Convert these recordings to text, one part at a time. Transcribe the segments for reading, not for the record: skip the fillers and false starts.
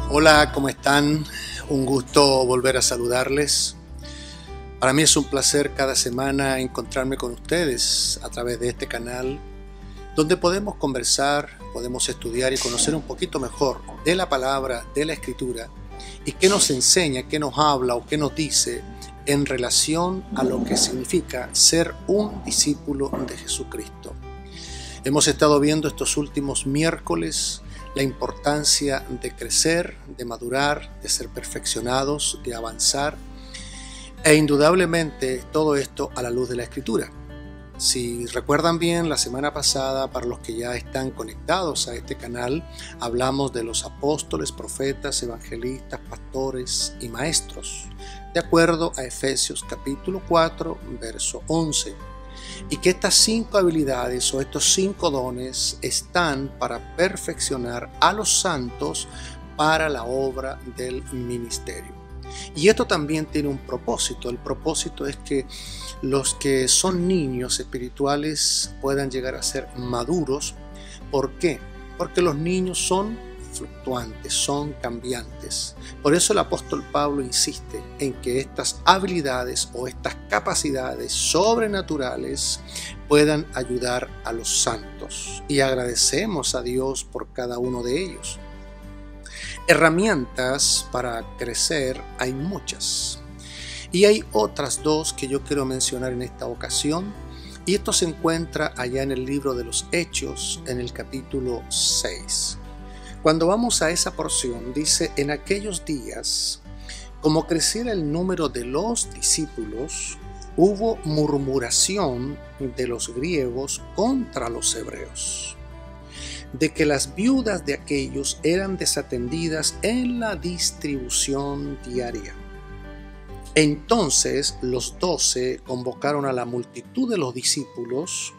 Hola, ¿cómo están? Un gusto volver a saludarles. Para mí es un placer cada semana encontrarme con ustedes a través de este canal, donde podemos conversar, podemos estudiar y conocer un poquito mejor de la palabra, de la escritura, y qué nos enseña, qué nos habla o qué nos dice en relación a lo que significa ser un discípulo de Jesucristo. Hemos estado viendo estos últimos miércoles la importancia de crecer, de madurar, de ser perfeccionados, de avanzar, e indudablemente todo esto a la luz de la Escritura. Si recuerdan bien, la semana pasada, para los que ya están conectados a este canal, hablamos de los apóstoles, profetas, evangelistas, pastores y maestros, de acuerdo a Efesios capítulo 4, verso 11. Y que estas 5 habilidades o estos 5 dones están para perfeccionar a los santos para la obra del ministerio. Y esto también tiene un propósito. El propósito es que los que son niños espirituales puedan llegar a ser maduros. ¿Por qué? Porque los niños son fluctuantes, son cambiantes. Por eso el apóstol Pablo insiste en que estas habilidades o estas capacidades sobrenaturales puedan ayudar a los santos. Y agradecemos a Dios por cada uno de ellos. Herramientas para crecer hay muchas. Y hay otras 2 que yo quiero mencionar en esta ocasión. Y esto se encuentra allá en el libro de los Hechos, en el capítulo 6. Cuando vamos a esa porción, dice: en aquellos días, como creciera el número de los discípulos, hubo murmuración de los griegos contra los hebreos, de que las viudas de aquellos eran desatendidas en la distribución diaria. Entonces los 12 convocaron a la multitud de los discípulos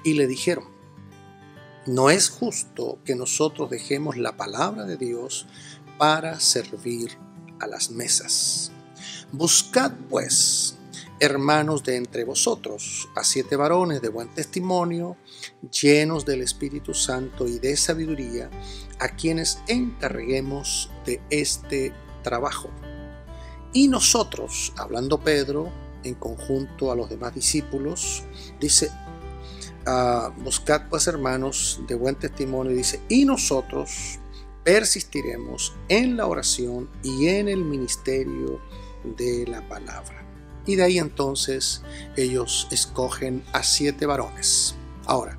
y le dijeron: no es justo que nosotros dejemos la palabra de Dios para servir a las mesas. Buscad pues, hermanos de entre vosotros, a 7 varones de buen testimonio, llenos del Espíritu Santo y de sabiduría, a quienes encarguemos de este trabajo. Y nosotros, hablando Pedro, en conjunto a los demás discípulos, dice: buscad pues, hermanos de buen testimonio, dice, y nosotros persistiremos en la oración y en el ministerio de la palabra. Y de ahí entonces ellos escogen a 7 varones. Ahora,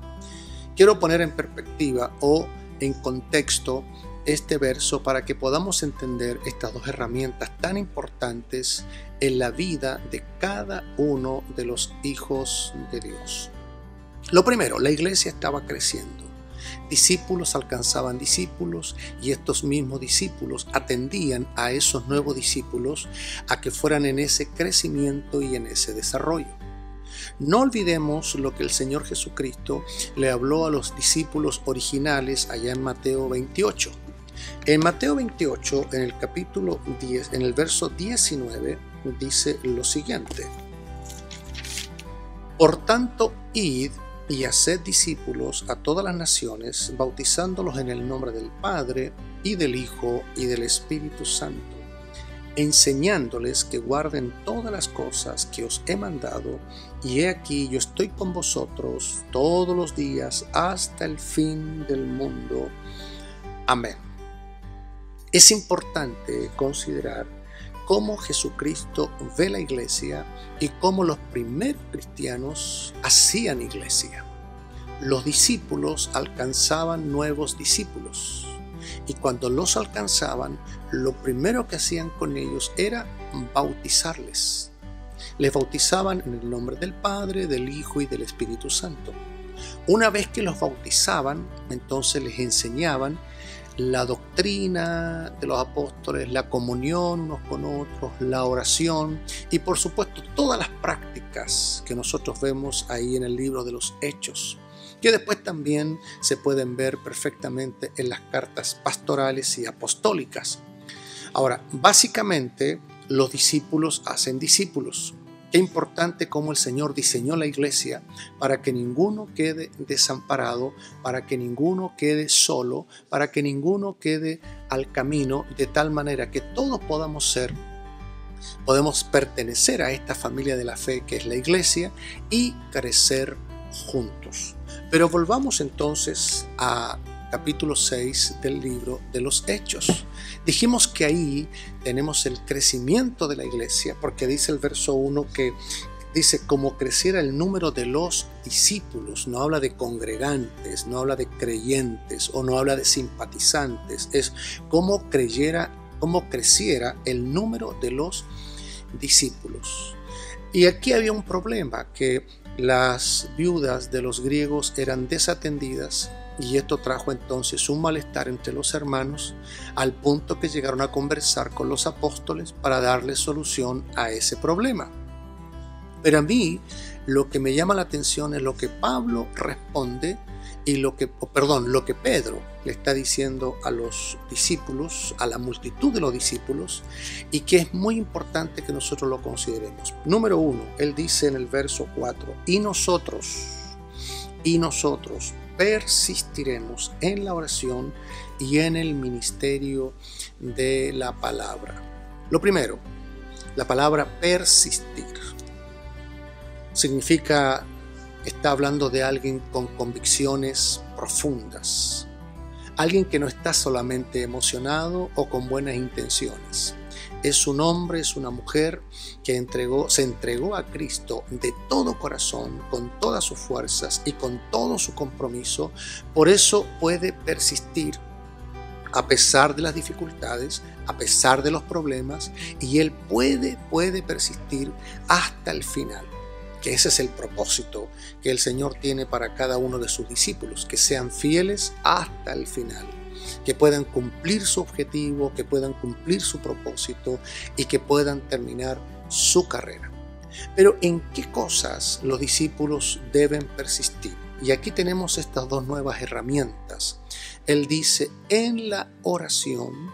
quiero poner en perspectiva o en contexto este verso para que podamos entender estas 2 herramientas tan importantes en la vida de cada uno de los hijos de Dios. Lo primero, la iglesia estaba creciendo. Discípulos alcanzaban discípulos y estos mismos discípulos atendían a esos nuevos discípulos a que fueran en ese crecimiento y en ese desarrollo. No olvidemos lo que el Señor Jesucristo le habló a los discípulos originales allá en Mateo 28. En Mateo 28, en el capítulo 10, en el verso 19, dice lo siguiente: por tanto, id y haced discípulos a todas las naciones, bautizándolos en el nombre del Padre, y del Hijo, y del Espíritu Santo, enseñándoles que guarden todas las cosas que os he mandado, y he aquí yo estoy con vosotros todos los días hasta el fin del mundo. Amén. Es importante considerar cómo Jesucristo ve la iglesia y cómo los primeros cristianos hacían iglesia. Los discípulos alcanzaban nuevos discípulos y cuando los alcanzaban, lo primero que hacían con ellos era bautizarles. Les bautizaban en el nombre del Padre, del Hijo y del Espíritu Santo. Una vez que los bautizaban, entonces les enseñaban la doctrina de los apóstoles, la comunión unos con otros, la oración y por supuesto todas las prácticas que nosotros vemos ahí en el libro de los Hechos, que después también se pueden ver perfectamente en las cartas pastorales y apostólicas. Ahora, básicamente los discípulos hacen discípulos. Qué importante cómo el Señor diseñó la iglesia para que ninguno quede desamparado, para que ninguno quede solo, para que ninguno quede al camino de tal manera que todos podemos pertenecer a esta familia de la fe que es la iglesia y crecer juntos. Pero volvamos entonces a capítulo 6 del libro de los Hechos. Dijimos que ahí tenemos el crecimiento de la iglesia, porque dice el verso 1 que dice como creciera el número de los discípulos. No habla de congregantes, no habla de creyentes o no habla de simpatizantes. Es como creciera el número de los discípulos. Y aquí había un problema, que las viudas de los griegos eran desatendidas, y esto trajo entonces un malestar entre los hermanos, al punto que llegaron a conversar con los apóstoles para darles solución a ese problema. Pero a mí lo que me llama la atención es lo que Pablo responde y lo que Pedro le está diciendo a los discípulos, a la multitud de los discípulos, y que es muy importante que nosotros lo consideremos. Número 1, él dice en el verso 4, y nosotros persistiremos en la oración y en el ministerio de la palabra. Lo primero, la palabra persistir significa, está hablando de alguien con convicciones profundas, alguien que no está solamente emocionado o con buenas intenciones. Es un hombre, es una mujer que se entregó a Cristo de todo corazón, con todas sus fuerzas y con todo su compromiso. Por eso puede persistir a pesar de las dificultades, a pesar de los problemas, y él puede persistir hasta el final. Que ese es el propósito que el Señor tiene para cada uno de sus discípulos, que sean fieles hasta el final, que puedan cumplir su objetivo, que puedan cumplir su propósito y que puedan terminar su carrera. Pero ¿en qué cosas los discípulos deben persistir? Y aquí tenemos estas dos nuevas herramientas. Él dice en la oración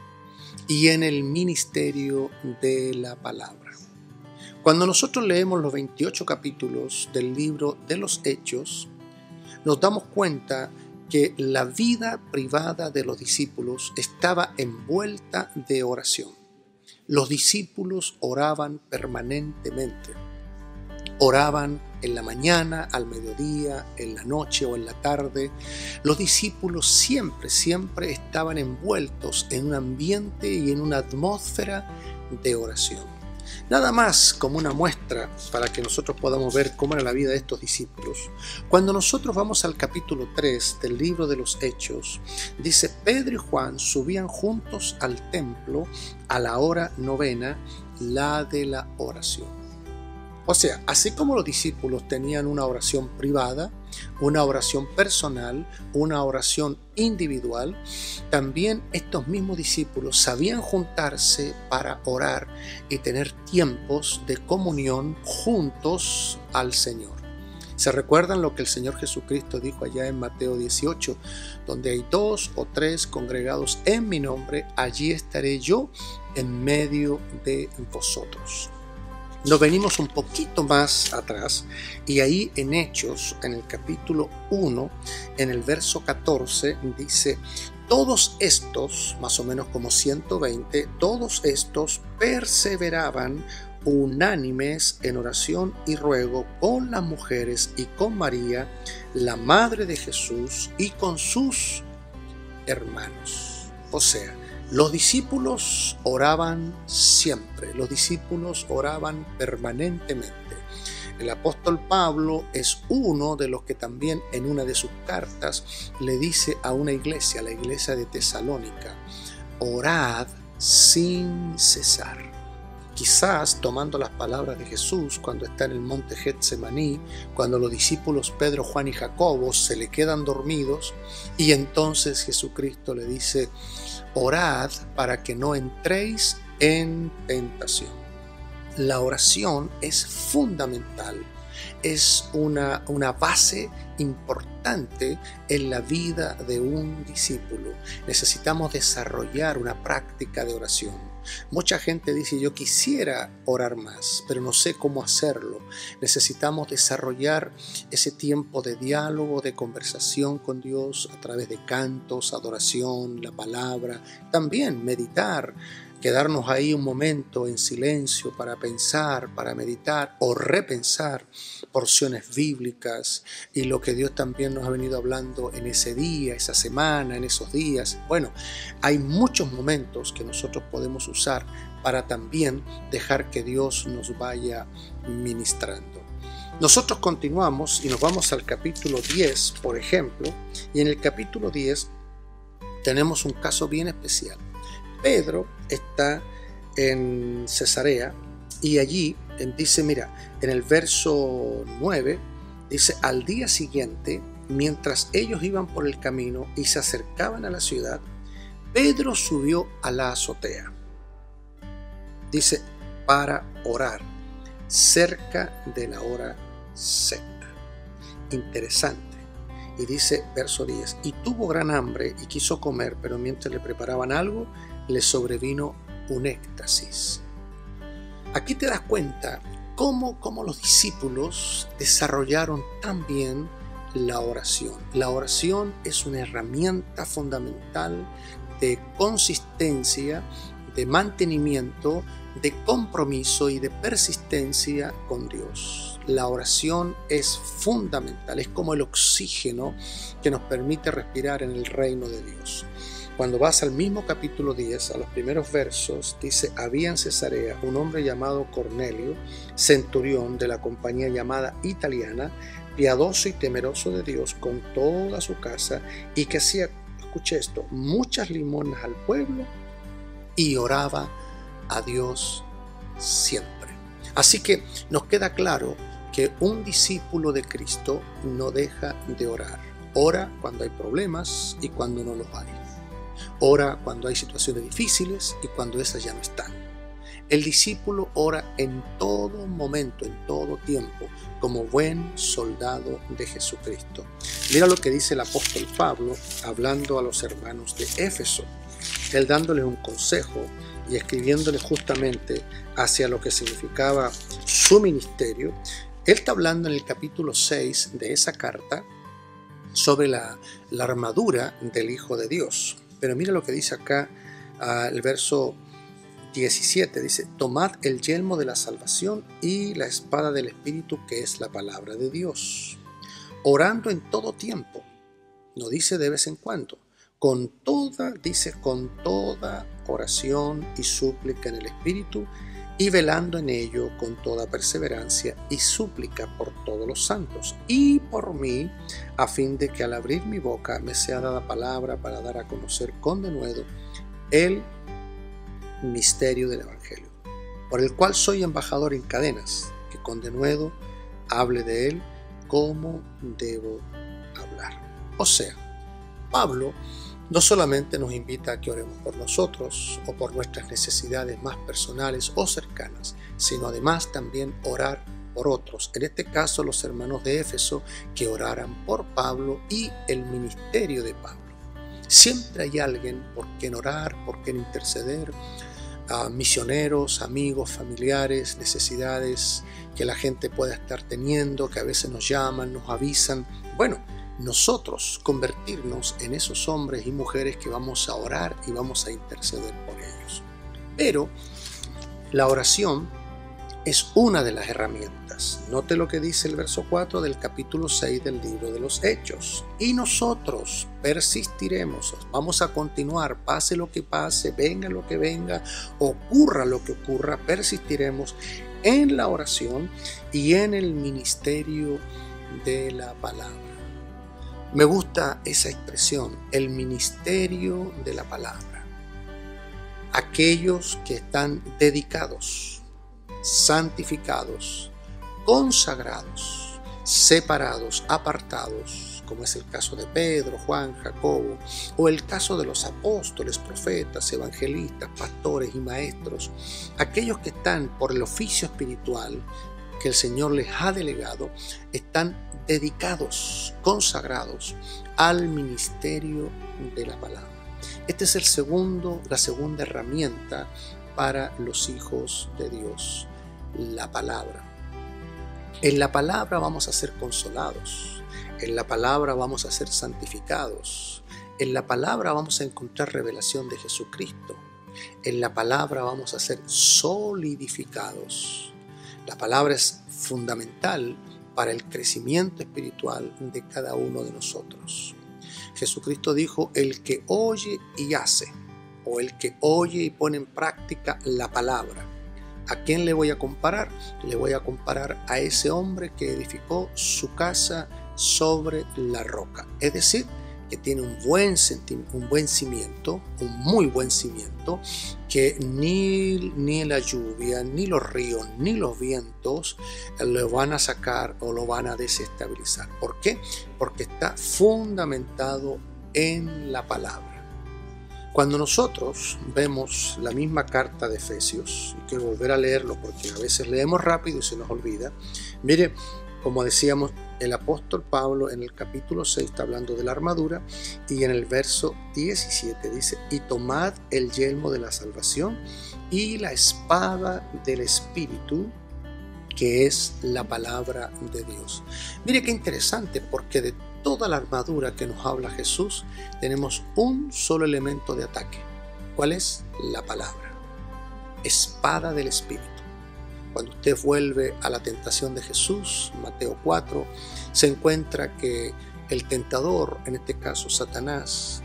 y en el ministerio de la palabra. Cuando nosotros leemos los 28 capítulos del libro de los Hechos, nos damos cuenta que la vida privada de los discípulos estaba envuelta de oración. Los discípulos oraban permanentemente. Oraban en la mañana, al mediodía, en la noche o en la tarde. Los discípulos siempre estaban envueltos en un ambiente y en una atmósfera de oración. Nada más como una muestra para que nosotros podamos ver cómo era la vida de estos discípulos. Cuando nosotros vamos al capítulo 3 del libro de los Hechos, dice: Pedro y Juan subían juntos al templo a la hora 9, la de la oración. O sea, así como los discípulos tenían una oración privada, una oración personal, una oración individual, también estos mismos discípulos sabían juntarse para orar y tener tiempos de comunión juntos al Señor. ¿Se recuerdan lo que el Señor Jesucristo dijo allá en Mateo 18? Donde hay 2 o 3 congregados en mi nombre, allí estaré yo en medio de vosotros. Nos venimos un poquito más atrás y ahí en Hechos, en el capítulo 1, en el verso 14, dice: todos estos, más o menos como 120, todos estos perseveraban unánimes en oración y ruego con las mujeres y con María, la madre de Jesús, y con sus hermanos. O sea, los discípulos oraban siempre, los discípulos oraban permanentemente. El apóstol Pablo es uno de los que también en una de sus cartas le dice a una iglesia, la iglesia de Tesalónica: orad sin cesar. Quizás tomando las palabras de Jesús cuando está en el monte Getsemaní, cuando los discípulos Pedro, Juan y Jacobo se le quedan dormidos, y entonces Jesucristo le dice: orad para que no entréis en tentación. La oración es fundamental, es una base importante en la vida de un discípulo. Necesitamos desarrollar una práctica de oración. Mucha gente dice, yo quisiera orar más, pero no sé cómo hacerlo. Necesitamos desarrollar ese tiempo de diálogo, de conversación con Dios a través de cantos, adoración, la palabra, también meditar. Quedarnos ahí un momento en silencio para pensar, para meditar o repensar porciones bíblicas y lo que Dios también nos ha venido hablando en ese día, esa semana, en esos días. Bueno, hay muchos momentos que nosotros podemos usar para también dejar que Dios nos vaya ministrando. Nosotros continuamos y nos vamos al capítulo 10, por ejemplo, y en el capítulo 10 tenemos un caso bien especial. Pedro está en Cesarea y allí dice, mira, en el verso 9, dice, al día siguiente, mientras ellos iban por el camino y se acercaban a la ciudad, Pedro subió a la azotea, dice, para orar, cerca de la hora sexta. Interesante. Y dice, verso 10, y tuvo gran hambre y quiso comer, pero mientras le preparaban algo, le sobrevino un éxtasis. Aquí te das cuenta cómo los discípulos desarrollaron tan bien la oración. La oración es una herramienta fundamental de consistencia, de mantenimiento, de compromiso y de persistencia con Dios. La oración es fundamental, es como el oxígeno que nos permite respirar en el reino de Dios. Cuando vas al mismo capítulo 10, a los primeros versos, dice, había en Cesarea un hombre llamado Cornelio, centurión de la compañía llamada Italiana, piadoso y temeroso de Dios con toda su casa, y que hacía, escuche esto, muchas limosnas al pueblo y oraba a Dios siempre. Así que nos queda claro que un discípulo de Cristo no deja de orar. Ora cuando hay problemas y cuando no los hay. Ora cuando hay situaciones difíciles y cuando esas ya no están. El discípulo ora en todo momento, en todo tiempo, como buen soldado de Jesucristo. Mira lo que dice el apóstol Pablo hablando a los hermanos de Éfeso. Él dándoles un consejo y escribiéndoles justamente hacia lo que significaba su ministerio. Él está hablando en el capítulo 6 de esa carta sobre la armadura del Hijo de Dios. Pero mira lo que dice acá el verso 17. Dice, tomad el yelmo de la salvación y la espada del Espíritu, que es la palabra de Dios. Orando en todo tiempo. No dice de vez en cuando. Con toda oración y súplica en el Espíritu, y velando en ello con toda perseverancia y súplica por todos los santos y por mí, a fin de que al abrir mi boca me sea dada palabra para dar a conocer con denuedo el misterio del Evangelio, por el cual soy embajador en cadenas, que con denuedo hable de él como debo hablar. O sea, Pablo no solamente nos invita a que oremos por nosotros o por nuestras necesidades más personales o cercanas, sino además también orar por otros. En este caso, los hermanos de Éfeso, que oraran por Pablo y el ministerio de Pablo. Siempre hay alguien por quien orar, por quien interceder, misioneros, amigos, familiares, necesidades que la gente pueda estar teniendo, que a veces nos llaman, nos avisan. Bueno, nosotros convertirnos en esos hombres y mujeres que vamos a orar y vamos a interceder por ellos. Pero la oración es una de las herramientas. Note lo que dice el verso 4 del capítulo 6 del libro de los Hechos. Y nosotros persistiremos, vamos a continuar, pase lo que pase, venga lo que venga, ocurra lo que ocurra, persistiremos en la oración y en el ministerio de la palabra. Me gusta esa expresión, el ministerio de la palabra. Aquellos que están dedicados, santificados, consagrados, separados, apartados, como es el caso de Pedro, Juan, Jacobo, o el caso de los apóstoles, profetas, evangelistas, pastores y maestros, aquellos que están por el oficio espiritual que el Señor les ha delegado, están dedicados, consagrados al ministerio de la palabra. Esta es la segunda herramienta para los hijos de Dios, la palabra. En la palabra vamos a ser consolados, en la palabra vamos a ser santificados, en la palabra vamos a encontrar revelación de Jesucristo, en la palabra vamos a ser solidificados. La palabra es fundamental para el crecimiento espiritual de cada uno de nosotros. Jesucristo dijo: el que oye y hace, o el que oye y pone en práctica la palabra. ¿A quién le voy a comparar? Le voy a comparar a ese hombre que edificó su casa sobre la roca. Es decir, que tiene un muy buen cimiento, que ni la lluvia, ni los ríos, ni los vientos lo van a sacar o lo van a desestabilizar. ¿Por qué? Porque está fundamentado en la palabra. Cuando nosotros vemos la misma carta de Efesios, y quiero volver a leerlo porque a veces leemos rápido y se nos olvida, mire, como decíamos, el apóstol Pablo en el capítulo 6 está hablando de la armadura, y en el verso 17 dice: y tomad el yelmo de la salvación y la espada del Espíritu, que es la palabra de Dios. Mire qué interesante, porque de toda la armadura que nos habla Jesús, tenemos un solo elemento de ataque. ¿Cuál es? La palabra. Espada del Espíritu. Cuando usted vuelve a la tentación de Jesús, Mateo 4, se encuentra que el tentador, en este caso Satanás,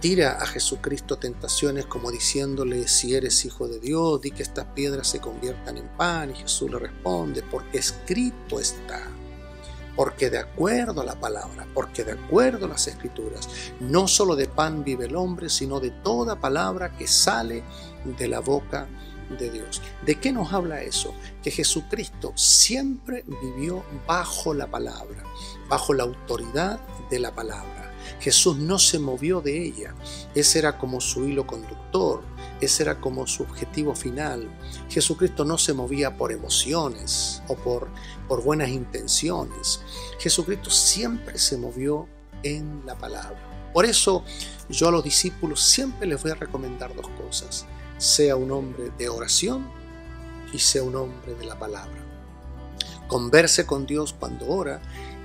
tira a Jesucristo tentaciones como diciéndole: si eres hijo de Dios, di que estas piedras se conviertan en pan. Y Jesús le responde: porque escrito está. Porque de acuerdo a la palabra, porque de acuerdo a las Escrituras, no solo de pan vive el hombre, sino de toda palabra que sale de la boca de Dios. ¿De qué nos habla eso? Que Jesucristo siempre vivió bajo la palabra, bajo la autoridad de la palabra. Jesús no se movió de ella. Ese era como su hilo conductor, ese era como su objetivo final. Jesucristo no se movía por emociones o por buenas intenciones. Jesucristo siempre se movió en la palabra. Por eso yo a los discípulos siempre les voy a recomendar dos cosas: sea un hombre de oración y sea un hombre de la palabra. Converse con Dios cuando ora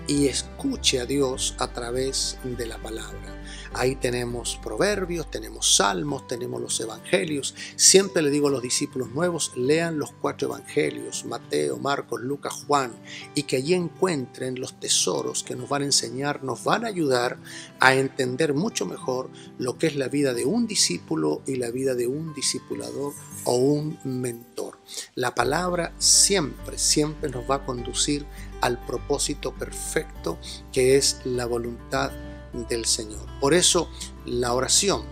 y escuche a Dios a través de la palabra. Ahí tenemos proverbios, tenemos salmos, tenemos los evangelios. Siempre le digo a los discípulos nuevos: lean los 4 evangelios, Mateo, Marcos, Lucas, Juan, y que allí encuentren los tesoros que nos van a enseñar, nos van a ayudar a entender mucho mejor lo que es la vida de un discípulo y la vida de un discipulador o un mentor. La palabra siempre nos va a conducir al propósito perfecto, que es la voluntad del Señor. Por eso la oración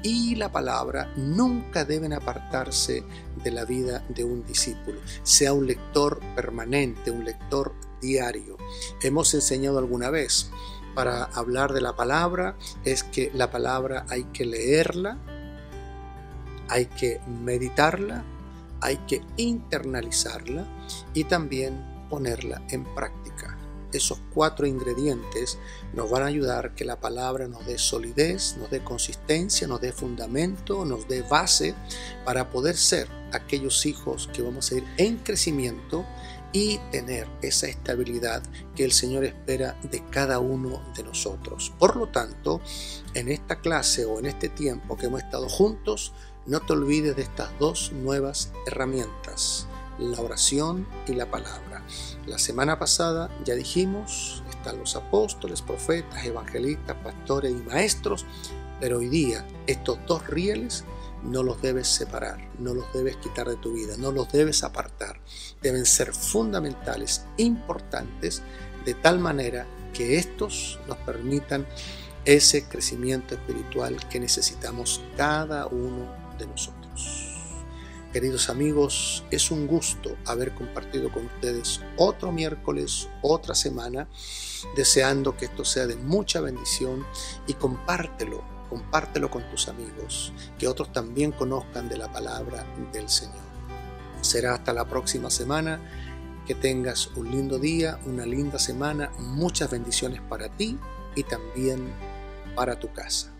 y la palabra nunca deben apartarse de la vida de un discípulo. Sea un lector permanente, un lector diario. Hemos enseñado alguna vez, para hablar de la palabra, es que la palabra hay que leerla, hay que meditarla, hay que internalizarla y también ponerla en práctica. Esos 4 ingredientes nos van a ayudar a que la palabra nos dé solidez, nos dé consistencia, nos dé fundamento, nos dé base para poder ser aquellos hijos que vamos a ir en crecimiento y tener esa estabilidad que el Señor espera de cada uno de nosotros. Por lo tanto, en esta clase o en este tiempo que hemos estado juntos, no te olvides de estas 2 nuevas herramientas: la oración y la palabra. La semana pasada ya dijimos, están los apóstoles, profetas, evangelistas, pastores y maestros, pero hoy día estos 2 rieles no los debes separar, no los debes quitar de tu vida, no los debes apartar. Deben ser fundamentales, importantes, de tal manera que estos nos permitan ese crecimiento espiritual que necesitamos cada uno de nosotros. Queridos amigos, es un gusto haber compartido con ustedes otro miércoles, otra semana, deseando que esto sea de mucha bendición, y compártelo con tus amigos, que otros también conozcan de la palabra del Señor. Será hasta la próxima semana. Que tengas un lindo día, una linda semana, muchas bendiciones para ti y también para tu casa.